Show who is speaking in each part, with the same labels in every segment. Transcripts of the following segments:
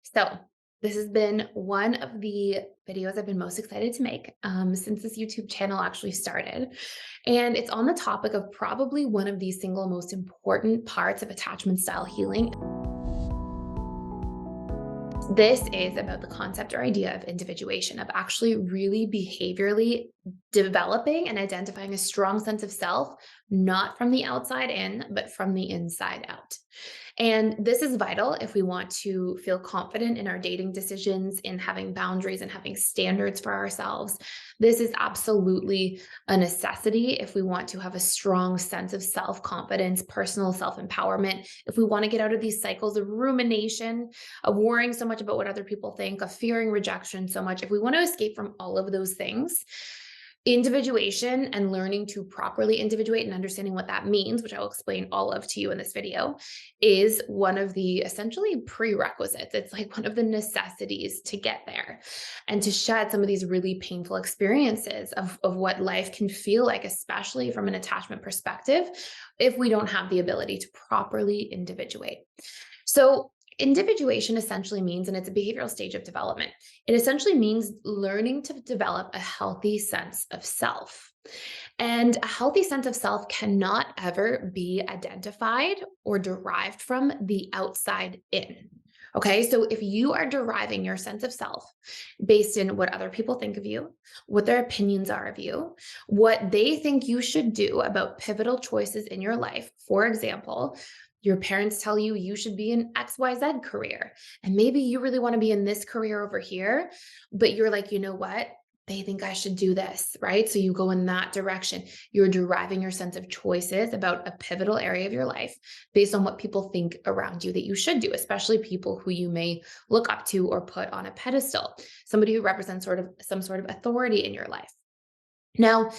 Speaker 1: So this has been one of the videos I've been most excited to make since this YouTube channel actually started. And it's on the topic of probably one of the single most important parts of attachment style healing. This is about the concept or idea of individuation, of actually really behaviorally developing and identifying a strong sense of self, not from the outside in, but from the inside out. And this is vital if we want to feel confident in our dating decisions, in having boundaries and having standards for ourselves. This is absolutely a necessity if we want to have a strong sense of self confidence, personal self empowerment, if we want to get out of these cycles of rumination, of worrying so much about what other people think, of fearing rejection so much. If we want to escape from all of those things, individuation and learning to properly individuate and understanding what that means, which I will explain all of to you in this video, is one of the essentially prerequisites. It's like one of the necessities to get there and to shed some of these really painful experiences of what life can feel like, especially from an attachment perspective, if we don't have the ability to properly individuate. So individuation essentially means, and it's a behavioral stage of development, it essentially means learning to develop a healthy sense of self. And a healthy sense of self cannot ever be identified or derived from the outside in. Okay, so if you are deriving your sense of self based in what other people think of you, what their opinions are of you, what they think you should do about pivotal choices in your life, for example, your parents tell you you should be in XYZ career, and maybe you really want to be in this career over here, but you're like, you know what? They think I should do this, right? So you go in that direction. You're deriving your sense of choices about a pivotal area of your life based on what people think around you that you should do, especially people who you may look up to or put on a pedestal, somebody who represents some sort of authority in your life. Now,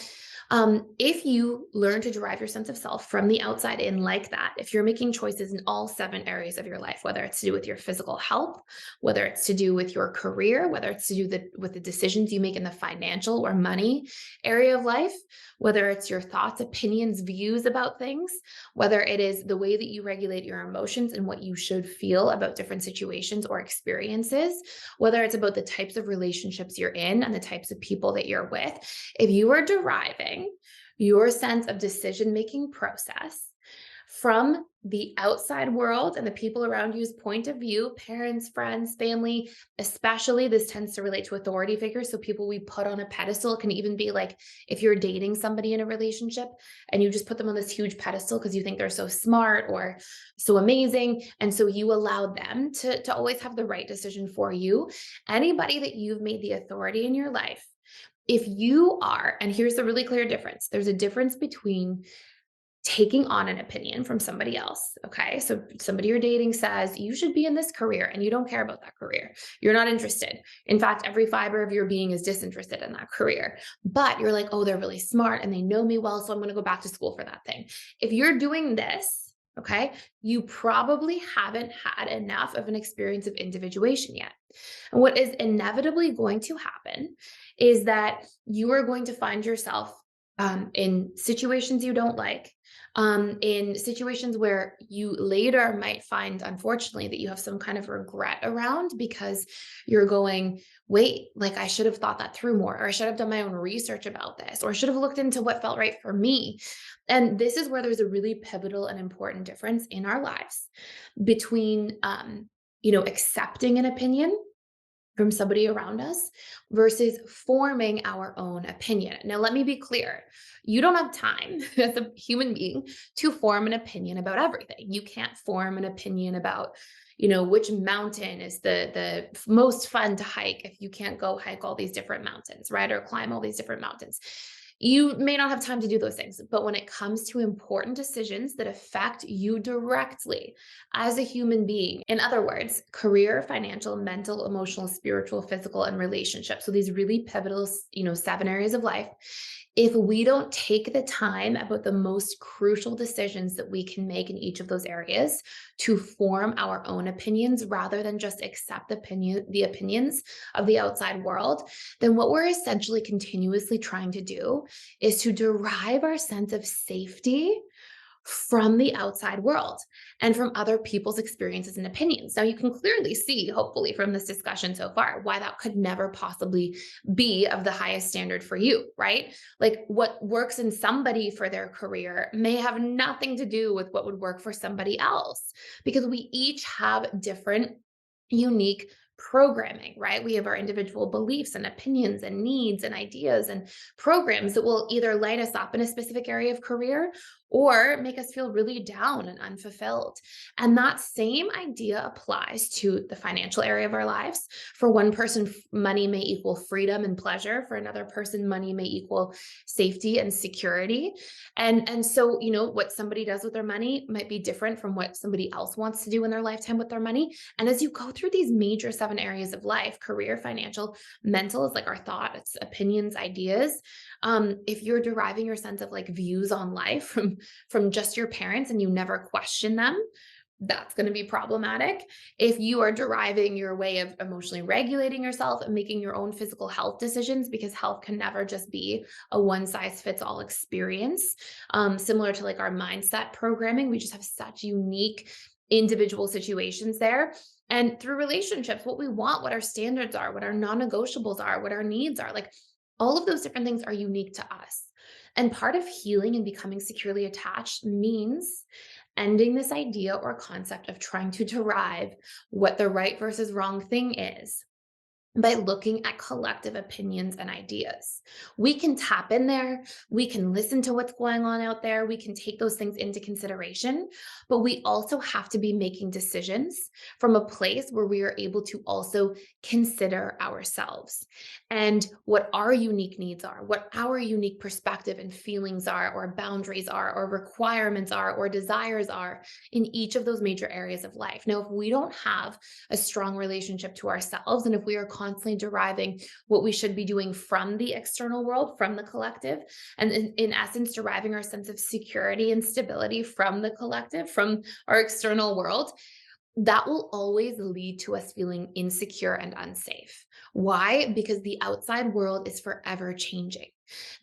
Speaker 1: if you learn to derive your sense of self from the outside in like that, if you're making choices in all 7 areas of your life, whether it's to do with your physical health, whether it's to do with your career, whether it's to do with the decisions you make in the financial or money area of life, whether it's your thoughts, opinions, views about things, whether it is the way that you regulate your emotions and what you should feel about different situations or experiences, whether it's about the types of relationships you're in and the types of people that you're with, if you are deriving your sense of decision-making process from the outside world and the people around you's point of view, parents, friends, family, especially this tends to relate to authority figures. So people we put on a pedestal. It can even be like if you're dating somebody in a relationship and you just put them on this huge pedestal because you think they're so smart or so amazing. And so you allow them to always have the right decision for you. Anybody that you've made the authority in your life, if you are, and here's the really clear difference, there's a difference between taking on an opinion from somebody else. Okay. So somebody you're dating says, you should be in this career, and you don't care about that career. You're not interested. In fact, every fiber of your being is disinterested in that career. But you're like, oh, they're really smart and they know me well. So I'm going to go back to school for that thing. If you're doing this, okay, you probably haven't had enough of an experience of individuation yet. And what is inevitably going to happen is that you are going to find yourself in situations you don't like, in situations where you later might find, unfortunately, that you have some kind of regret around because you're going, wait, like I should have thought that through more, or I should have done my own research about this, or I should have looked into what felt right for me. And this is where there's a really pivotal and important difference in our lives between, accepting an opinion from somebody around us versus forming our own opinion. Now, let me be clear. You don't have time as a human being to form an opinion about everything. You can't form an opinion about, which mountain is the most fun to hike if you can't go hike all these different mountains, right? Or climb all these different mountains. You may not have time to do those things, but when it comes to important decisions that affect you directly as a human being, in other words, career, financial, mental, emotional, spiritual, physical, and relationships. So these really pivotal, 7 areas of life. If we don't take the time about the most crucial decisions that we can make in each of those areas to form our own opinions rather than just accept the opinions of the outside world, then what we're essentially continuously trying to do is to derive our sense of safety from the outside world and from other people's experiences and opinions. Now, you can clearly see, hopefully, from this discussion so far, why that could never possibly be of the highest standard for you, right? Like what works in somebody for their career may have nothing to do with what would work for somebody else because we each have different, unique programming, right? We have our individual beliefs and opinions and needs and ideas and programs that will either light us up in a specific area of career or make us feel really down and unfulfilled. And that same idea applies to the financial area of our lives. For one person, money may equal freedom and pleasure. For another person, money may equal safety and security. And so, what somebody does with their money might be different from what somebody else wants to do in their lifetime with their money. And as you go through these major 7 areas of life, career, financial, mental is like our thoughts, opinions, ideas. If you're deriving your sense of like views on life from just your parents and you never question them, that's going to be problematic. If you are deriving your way of emotionally regulating yourself and making your own physical health decisions, because health can never just be a one size fits all experience, similar to like our mindset programming, we just have such unique individual situations there. And through relationships, what we want, what our standards are, what our non negotiables are, what our needs are, like all of those different things are unique to us. And part of healing and becoming securely attached means ending this idea or concept of trying to derive what the right versus wrong thing is by looking at collective opinions and ideas. We can tap in there, we can listen to what's going on out there, we can take those things into consideration, but we also have to be making decisions from a place where we are able to also consider ourselves and what our unique needs are, what our unique perspective and feelings are, or boundaries are, or requirements are, or desires are in each of those major areas of life. Now, if we don't have a strong relationship to ourselves, and if we are constantly deriving what we should be doing from the external world, from the collective, and in essence, deriving our sense of security and stability from the collective, from our external world, that will always lead to us feeling insecure and unsafe. Why? Because the outside world is forever changing.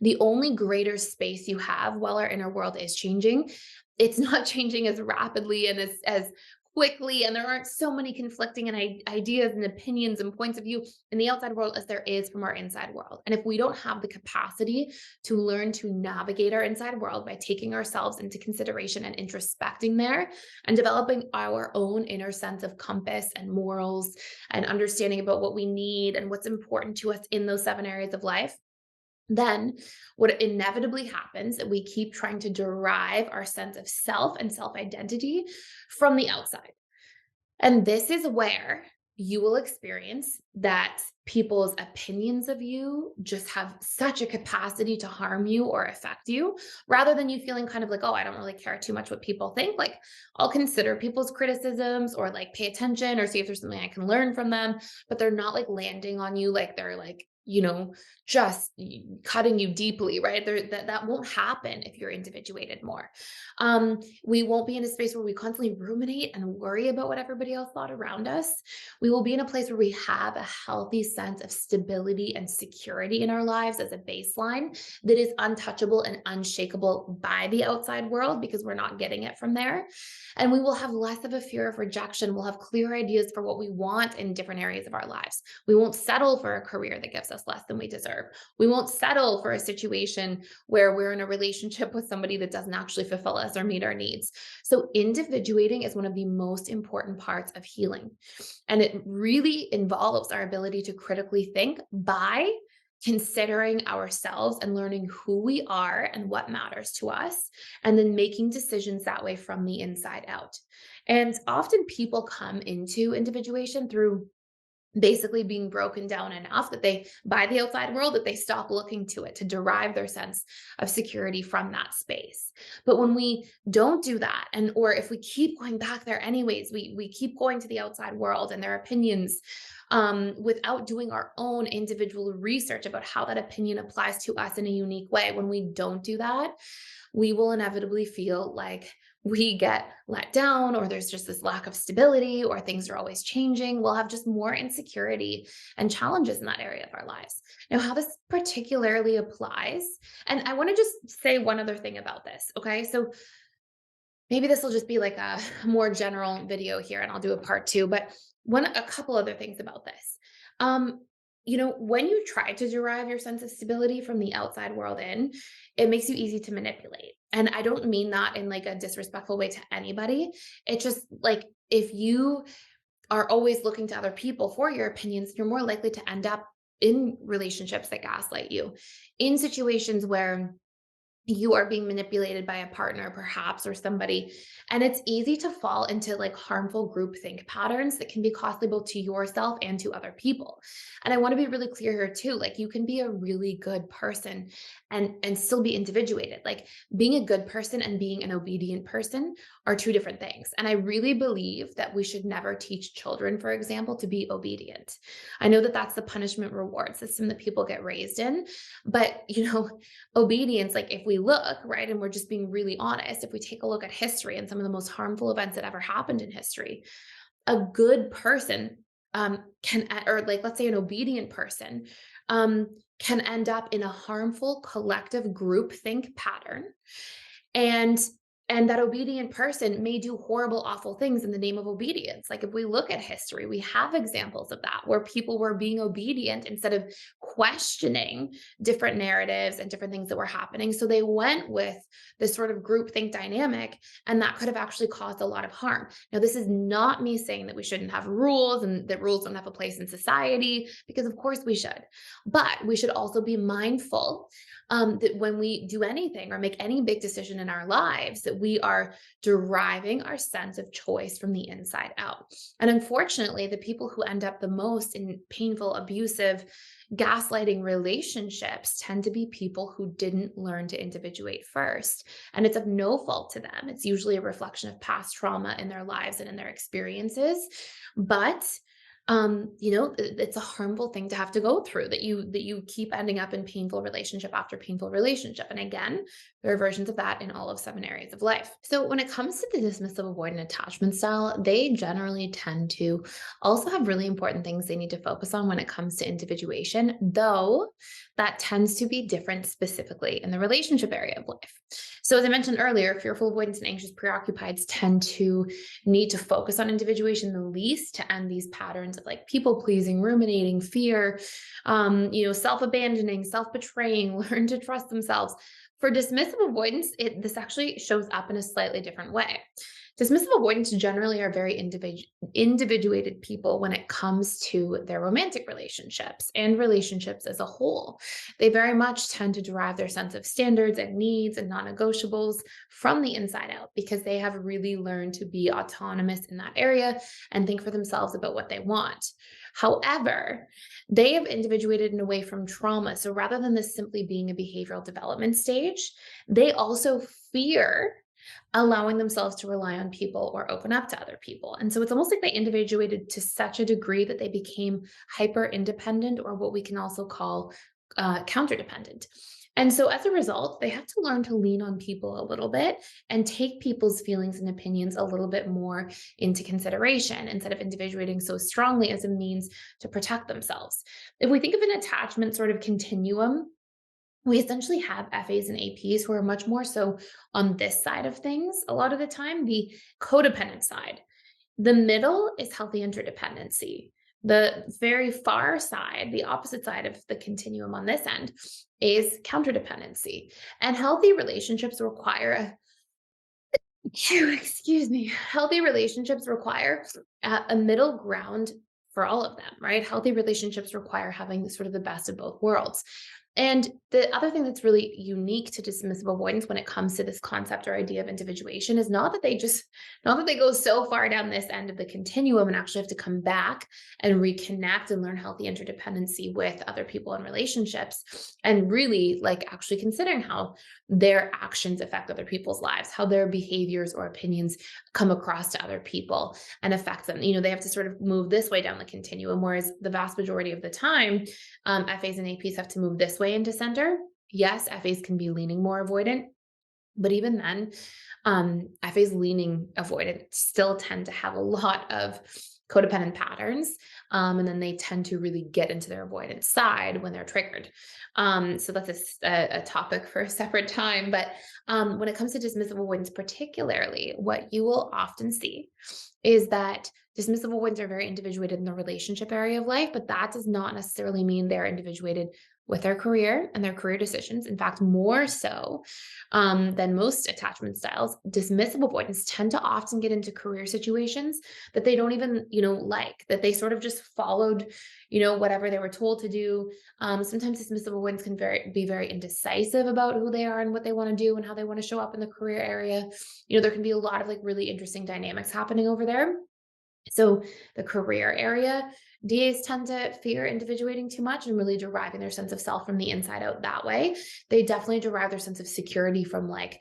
Speaker 1: The only greater space you have while our inner world is changing, it's not changing as rapidly and as quickly, and there aren't so many conflicting and ideas and opinions and points of view in the outside world as there is from our inside world. And if we don't have the capacity to learn to navigate our inside world by taking ourselves into consideration and introspecting there and developing our own inner sense of compass and morals and understanding about what we need and what's important to us in those 7 areas of life, then what inevitably happens is we keep trying to derive our sense of self and self identity from the outside. And this is where you will experience that people's opinions of you just have such a capacity to harm you or affect you, rather than you feeling kind of like, oh, I don't really care too much what people think. Like, I'll consider people's criticisms or like pay attention or see if there's something I can learn from them, but they're not like landing on you like they're like, just cutting you deeply, right? That won't happen if you're individuated more. We won't be in a space where we constantly ruminate and worry about what everybody else thought around us. We will be in a place where we have a healthy sense of stability and security in our lives as a baseline that is untouchable and unshakable by the outside world because we're not getting it from there. And we will have less of a fear of rejection. We'll have clear ideas for what we want in different areas of our lives. We won't settle for a career that gives us less than we deserve. We won't settle for a situation where we're in a relationship with somebody that doesn't actually fulfill us or meet our needs. So individuating is one of the most important parts of healing. And it really involves our ability to critically think by considering ourselves and learning who we are and what matters to us, and then making decisions that way from the inside out. And often people come into individuation through basically being broken down enough that they, by the outside world, that they stop looking to it to derive their sense of security from that space. But when we don't do that, and or if we keep going back there anyways, we keep going to the outside world and their opinions, without doing our own individual research about how that opinion applies to us in a unique way. When we don't do that, we will inevitably feel like we get let down, or there's just this lack of stability, or things are always changing. We'll have just more insecurity and challenges in that area of our lives. Now, how this particularly applies, and I want to just say one other thing about this, okay? So maybe this will just be like a more general video here and I'll do a part two, but a couple other things about this. Um, when you try to derive your sense of stability from the outside world in, it makes you easy to manipulate. And I don't mean that in like a disrespectful way to anybody. It's just like if you are always looking to other people for your opinions, you're more likely to end up in relationships that gaslight you, in situations where you are being manipulated by a partner perhaps or somebody, and it's easy to fall into like harmful groupthink patterns that can be costly both to yourself and to other people. And I want to be really clear here too, like you can be a really good person and still be individuated. Like being a good person and being an obedient person are two different things, and I really believe that we should never teach children, for example, to be obedient. I know that that's the punishment reward system that people get raised in, but obedience, like if we look, right, and we're just being really honest, if we take a look at history and some of the most harmful events that ever happened in history, a good person or like let's say an obedient person can end up in a harmful collective group think pattern, and that obedient person may do horrible, awful things in the name of obedience. Like if we look at history, we have examples of that where people were being obedient instead of questioning different narratives and different things that were happening. So they went with this sort of groupthink dynamic, and that could have actually caused a lot of harm. Now, this is not me saying that we shouldn't have rules and that rules don't have a place in society, because of course we should. But we should also be mindful that when we do anything or make any big decision in our lives, that we are deriving our sense of choice from the inside out. And unfortunately, the people who end up the most in painful, abusive, gaslighting relationships tend to be people who didn't learn to individuate first. And it's of no fault to them. It's usually a reflection of past trauma in their lives and in their experiences. But it's a harmful thing to have to go through, that you keep ending up in painful relationship after painful relationship. And again, there are versions of that in all of 7 areas of life. So when it comes to the dismissive avoidant attachment style, they generally tend to also have really important things they need to focus on when it comes to individuation, though that tends to be different specifically in the relationship area of life. So as I mentioned earlier, fearful avoidants and anxious preoccupieds tend to need to focus on individuation the least to end these patterns of like people pleasing, ruminating, fear, self-abandoning, self-betraying, learn to trust themselves. For dismissive avoidance, this actually shows up in a slightly different way. Dismissive avoidants generally are very individuated people when it comes to their romantic relationships and relationships as a whole. They very much tend to derive their sense of standards and needs and non-negotiables from the inside out, because they have really learned to be autonomous in that area and think for themselves about what they want. However, they have individuated in a way from trauma. So rather than this simply being a behavioral development stage, they also fear allowing themselves to rely on people or open up to other people. And so it's almost like they individuated to such a degree that they became hyper independent, or what we can also call counter dependent. And so as a result, they have to learn to lean on people a little bit and take people's feelings and opinions a little bit more into consideration, instead of individuating so strongly as a means to protect themselves. If we think of an attachment sort of continuum, we essentially have FAs and APs who are much more so on this side of things a lot of the time, the codependent side. The middle is healthy interdependency. The very far side, the opposite side of the continuum on this end, is counterdependency. And healthy relationships require healthy relationships require a middle ground for all of them, right? Healthy relationships require having sort of the best of both worlds. And the other thing that's really unique to dismissive avoidance when it comes to this concept or idea of individuation is not that they go so far down this end of the continuum and actually have to come back and reconnect and learn healthy interdependency with other people in relationships, and really like actually considering how their actions affect other people's lives, how their behaviors or opinions come across to other people and affect them. They have to sort of move this way down the continuum, whereas the vast majority of the time, FAs and APs have to move this way into center. Yes, FAs can be leaning more avoidant, but even then, FAs leaning avoidant still tend to have a lot of codependent patterns. And then they tend to really get into their avoidance side when they're triggered. So that's a topic for a separate time. But when it comes to dismissive avoidance, particularly, what you will often see is that dismissive avoidants are very individuated in the relationship area of life, but that does not necessarily mean they're individuated with their career and their career decisions. In fact, more so than most attachment styles, dismissive avoidants tend to often get into career situations that they don't even, like, that they sort of just followed, whatever they were told to do. Sometimes dismissive avoidants can be very indecisive about who they are and what they want to do and how they want to show up in the career area. There can be a lot of like really interesting dynamics happening over there. So the career area, DAs tend to fear individuating too much and really deriving their sense of self from the inside out that way. They definitely derive their sense of security from like,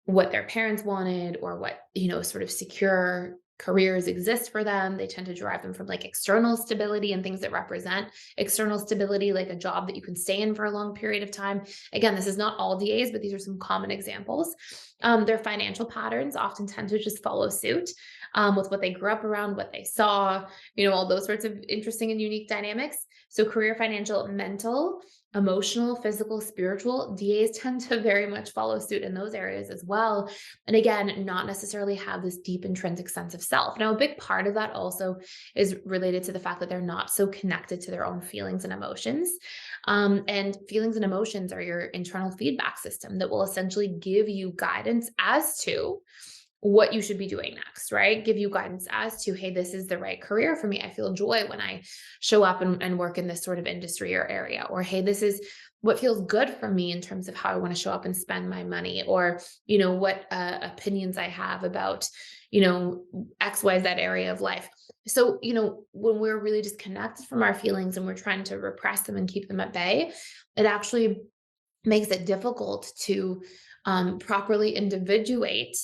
Speaker 1: what their parents wanted or what, sort of secure careers exist for them. They tend to derive them from like external stability and things that represent external stability, like a job that you can stay in for a long period of time. Again, this is not all DAs, but these are some common examples. Their financial patterns often tend to just follow suit with what they grew up around, what they saw, all those sorts of interesting and unique dynamics. So career, financial, mental, emotional, physical, spiritual, DAs tend to very much follow suit in those areas as well. And again, not necessarily have this deep intrinsic sense of self. Now, a big part of that also is related to the fact that they're not so connected to their own feelings and emotions. And feelings and emotions are your internal feedback system that will essentially give you guidance as to what you should be doing next, right? Give you guidance as to, hey, this is the right career for me. I feel joy when I show up and work in this sort of industry or area. Or, hey, this is what feels good for me in terms of how I want to show up and spend my money. Or, what opinions I have about, XYZ area of life. So, when we're really disconnected from our feelings and we're trying to repress them and keep them at bay, it actually makes it difficult to properly individuate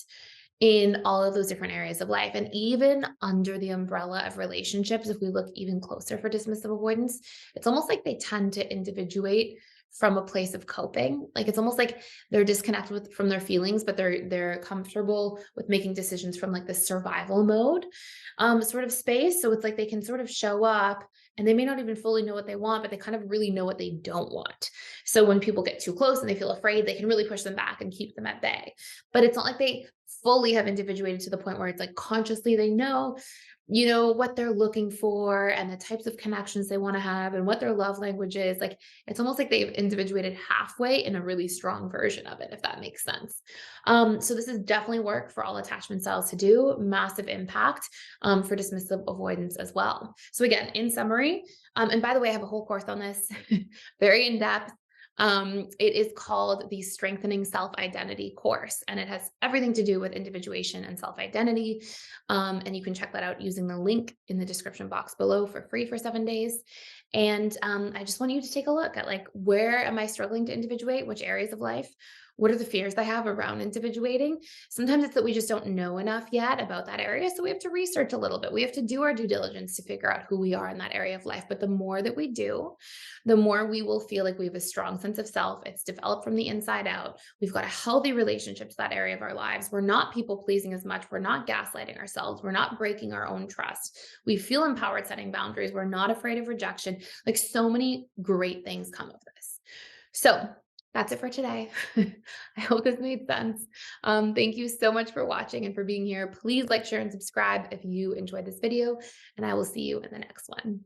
Speaker 1: in all of those different areas of life. And even under the umbrella of relationships, if we look even closer for dismissive avoidance, it's almost like they tend to individuate from a place of coping. Like it's almost like they're disconnected from their feelings, but they're comfortable with making decisions from like the survival mode sort of space. So it's like they can sort of show up and they may not even fully know what they want, but they kind of really know what they don't want. So when people get too close and they feel afraid, they can really push them back and keep them at bay. But it's not like they fully have individuated to the point where it's like consciously they know, what they're looking for and the types of connections they want to have and what their love language is. Like it's almost like they've individuated halfway in a really strong version of it, if that makes sense. So this is definitely work for all attachment styles to do, massive impact for dismissive avoidance as well. So again, in summary, and by the way, I have a whole course on this, very in depth. It is called the Strengthening Self-Identity course, and it has everything to do with individuation and self-identity. And you can check that out using the link in the description box below for free for 7 days. And I just want you to take a look at like, where am I struggling to individuate? Which areas of life? What are the fears I have around individuating? Sometimes it's that we just don't know enough yet about that area. So we have to research a little bit. We have to do our due diligence to figure out who we are in that area of life. But the more that we do, the more we will feel like we have a strong sense of self. It's developed from the inside out. We've got a healthy relationship to that area of our lives. We're not people pleasing as much. We're not gaslighting ourselves. We're not breaking our own trust. We feel empowered setting boundaries. We're not afraid of rejection. Like so many great things come of this. So that's it for today. I hope this made sense. Thank you so much for watching and for being here. Please like, share, and subscribe if you enjoyed this video, and I will see you in the next one.